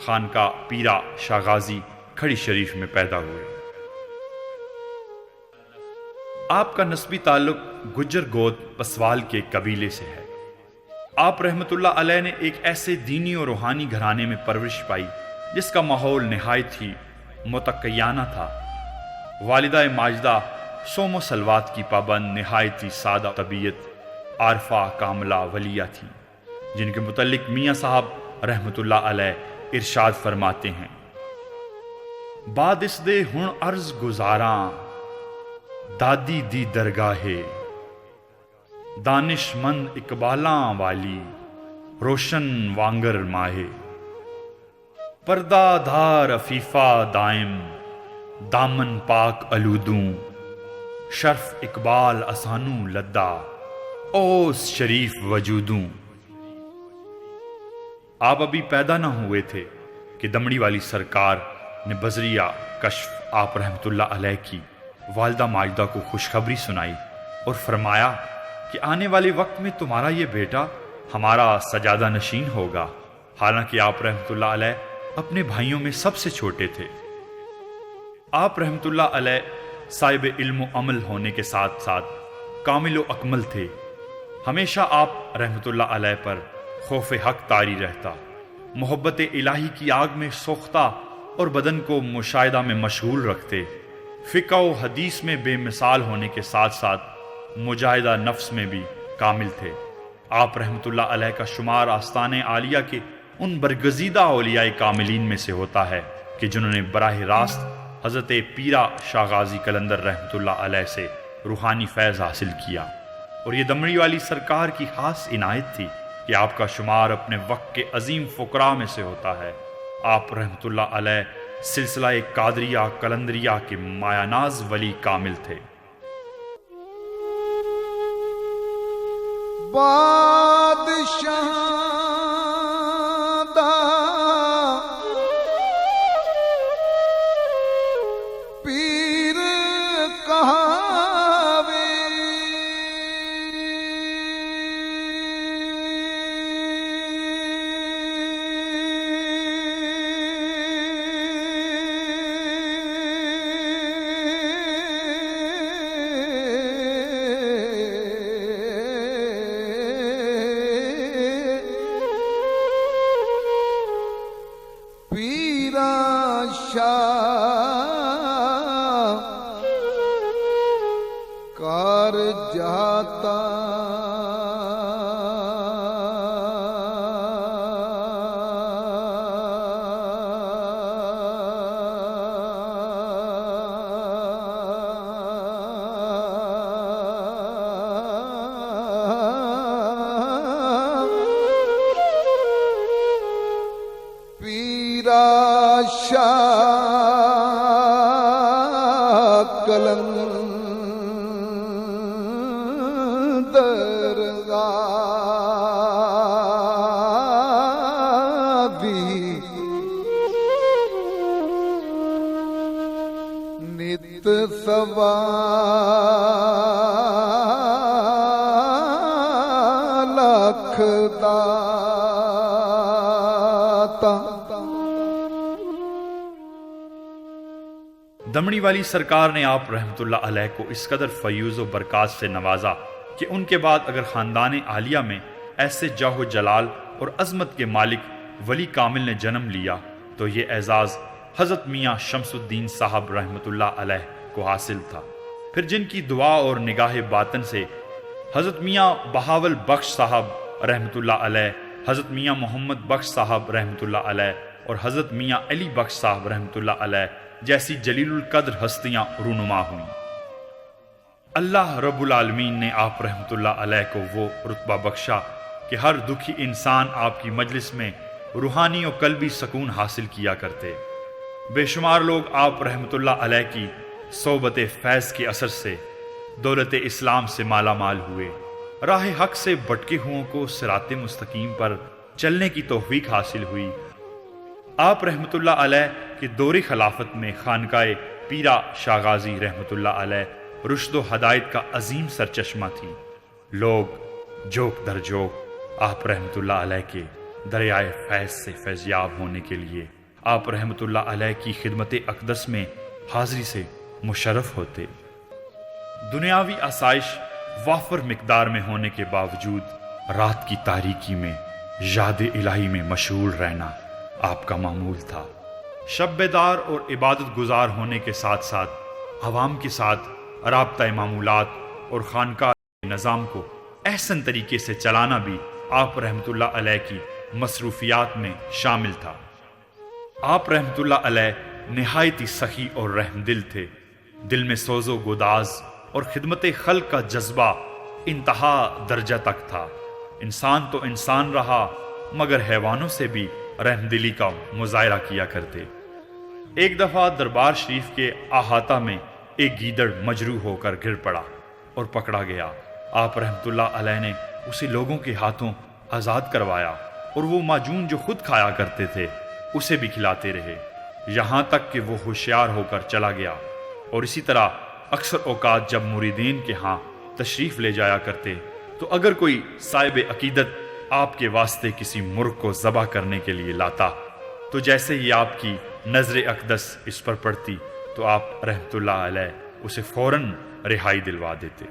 خانقاہ پیرا شاہ غازی کھڑی شریف میں پیدا ہوئے۔ آپ کا نسبی تعلق گجر گود پسوال کے قبیلے سے ہے۔ آپ رحمت اللہ علیہ نے ایک ایسے دینی اور روحانی گھرانے میں پرورش پائی جس کا ماحول نہایت ہی متقیانہ تھا۔ والدہ ماجدہ صوم و صلوات کی پابند، نہایت ہی سادہ طبیعت، عارفہ کاملہ ولیہ تھی، جن کے متعلق میاں صاحب رحمت اللہ علیہ ارشاد فرماتے ہیں: بعد اس دے ہن عرض گزاراں دادی دی درگاہے، دانش مند اقبالاں والی روشن وانگر ماہے، پردہ دھار عفیفہ دائم دامن پاک الودوں، شرف اقبال اسانوں لدا اوس شریف وجودوں۔ آپ ابھی پیدا نہ ہوئے تھے کہ دمڑی والی سرکار نے بذریعہ کشف آپ رحمت اللہ علیہ کی والدہ ماجدہ کو خوشخبری سنائی اور فرمایا کہ آنے والے وقت میں تمہارا یہ بیٹا ہمارا سجادہ نشین ہوگا، حالانکہ آپ رحمت اللہ علیہ اپنے بھائیوں میں سب سے چھوٹے تھے۔ آپ رحمت اللہ علیہ صاحب علم و عمل ہونے کے ساتھ ساتھ کامل و اکمل تھے۔ ہمیشہ آپ رحمت اللہ علیہ پر خوف حق طاری رہتا، محبت الہی کی آگ میں سوختہ اور بدن کو مشاہدہ میں مشغول رکھتے، فقہ و حدیث میں بے مثال ہونے کے ساتھ ساتھ مجاہدہ نفس میں بھی کامل تھے۔ آپ رحمت اللہ علیہ کا شمار آستان عالیہ کے ان برگزیدہ اولیاء کاملین میں سے ہوتا ہے کہ جنہوں نے براہ راست حضرت پیرا شاہ غازی قلندر رحمت اللہ علیہ سے روحانی فیض حاصل کیا، اور یہ دمڑی والی سرکار کی خاص عنایت تھی کہ آپ کا شمار اپنے وقت کے عظیم فقراء میں سے ہوتا ہے۔ آپ رحمت اللہ علیہ سلسلہ قادریہ قلندریہ کے مایہ ناز ولی کامل تھے۔ بادشاہ دا پیر کہاوے، کر جاتا پیرا شاہ قلندر غازی نت سوا لکھ داتا۔ دمڑی والی سرکار نے آپ رحمت اللہ علیہ کو اس قدر فیوز و برکات سے نوازا کہ ان کے بعد اگر خاندان عالیہ میں ایسے جاہ و جلال اور عظمت کے مالک ولی کامل نے جنم لیا تو یہ اعزاز حضرت میاں شمس الدین صاحب رحمت اللہ علیہ کو حاصل تھا۔ پھر جن کی دعا اور نگاہ باطن سے حضرت میاں بہاول بخش صاحب رحمت اللہ علیہ، حضرت میاں محمد بخش صاحب رحمت اللہ علیہ اور حضرت میاں علی بخش صاحب رحمت اللہ علیہ جیسی جلیل القدر ہستیاں رونما ہوئیں۔ اللہ رب العالمین نے آپ رحمت اللہ علیہ کو وہ رتبہ بخشا کہ ہر دکھی انسان آپ کی مجلس میں روحانی و قلبی سکون حاصل کیا کرتے۔ بے شمار لوگ آپ رحمت اللہ علیہ کی صحبت فیض کے اثر سے دولت اسلام سے مالا مال ہوئے، راہ حق سے بھٹکے ہوں کو صراط مستقیم پر چلنے کی توفیق حاصل ہوئی۔ آپ رحمت اللہ علیہ کے دور خلافت میں خانقاہ پیرا شاہ غازی رحمت اللہ علیہ رشد و ہدایت کا عظیم سرچشمہ تھی۔ لوگ جوک در جوک آپ رحمت اللہ علیہ کے دریائے فیض سے فیضیاب ہونے کے لیے آپ رحمت اللہ علیہ کی خدمت اقدس میں حاضری سے مشرف ہوتے۔ دنیاوی آسائش وافر مقدار میں ہونے کے باوجود رات کی تاریکی میں یاد الہی میں مشغول رہنا آپ کا معمول تھا۔ شب بیدار اور عبادت گزار ہونے کے ساتھ ساتھ عوام کے ساتھ رابطہ معمولات اور خانقاہ نظام کو احسن طریقے سے چلانا بھی آپ رحمت اللہ علیہ کی مصروفیات میں شامل تھا۔ آپ رحمت اللہ علیہ نہایت ہی سخی اور رحم دل تھے۔ دل میں سوز و گداز اور خدمت خلق کا جذبہ انتہا درجہ تک تھا۔ انسان تو انسان رہا مگر حیوانوں سے بھی رحم دلی کا مظاہرہ کیا کرتے۔ ایک دفعہ دربار شریف کے احاطہ میں ایک گیدڑ مجروح ہو کر گر پڑا اور پکڑا گیا۔ آپ رحمت اللہ علیہ نے اسے لوگوں کے ہاتھوں آزاد کروایا اور وہ معجون جو خود کھایا کرتے تھے اسے بھی کھلاتے رہے، یہاں تک کہ وہ ہوشیار ہو کر چلا گیا۔ اور اسی طرح اکثر اوقات جب مریدین کے ہاں تشریف لے جایا کرتے تو اگر کوئی صاحب عقیدت آپ کے واسطے کسی مرغ کو ذبح کرنے کے لیے لاتا تو جیسے ہی آپ کی نظر اقدس اس پر پڑتی تو آپ رحمت اللہ علیہ اسے فوراً رہائی دلوا دیتے۔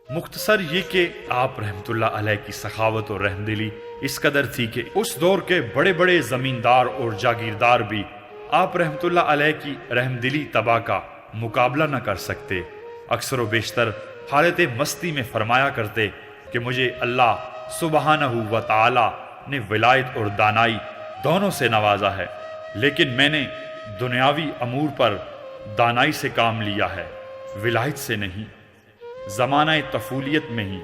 مختصر یہ کہ آپ رحمت اللہ علیہ کی سخاوت اور رحم دلی اس قدر تھی کہ اس دور کے بڑے بڑے زمیندار اور جاگیردار بھی آپ رحمت اللہ علیہ کی رحم دلی طبع کا مقابلہ نہ کر سکتے۔ اکثر و بیشتر حالت مستی میں فرمایا کرتے کہ مجھے اللہ سبحانہ و تعالی نے ولایت اور دانائی دونوں سے نوازا ہے، لیکن میں نے دنیاوی امور پر دانائی سے کام لیا ہے، ولایت سے نہیں۔ زمانہ طفولیت میں ہی